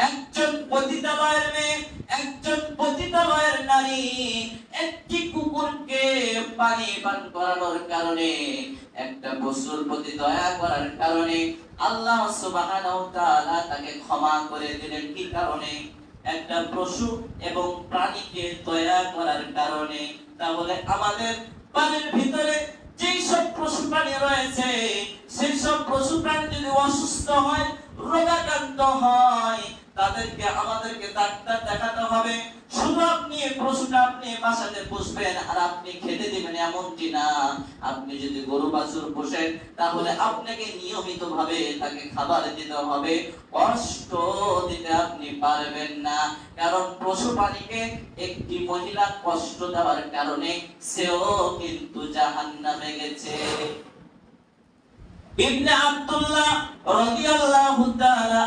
একজন পতিতালয়ের মেয়ে, একজন পতিতালয়ের নারী একটি কুকুরকে পানি পান করানোর কারণে, একটা পশুর প্রতি দয়া করার কারণে আল্লাহ সুবহানাহু ওয়া তাআলা তাকে ক্ষমা করে দিলেন। কি কারণে? একটা পশু এবং প্রাণীকে দয়া করার কারণে। তাহলে আমাদের বাড়ির ভিতরে যেই সব পশু প্রাণী রয়েছে, সেই সব পশু প্রাণী যদি অসুস্থ হয়, রোগাক্রান্ত হয়, তাদেরকে আমাদেরকে ডাক্তার দেখাতে হবে। শুধু আপনি পশুটা আপনি বাসাতে পুষবেন আর আপনি খেতে দিবেন এমনটি না। আপনি যদি গরু বাছুর পোষেন, তাহলে আপনাকে নিয়মিত ভাবে তাকে খাবার দিতে হবে। কষ্ট দিতে আপনি পারবেন না, কারণ পশু প্রাণীকে একটি মহিলা কষ্ট দেওয়ার কারণে সেও কিন্তু জাহান্নামে গেছে। ইবনে আব্দুল্লাহ রাদিয়াল্লাহু তাআলা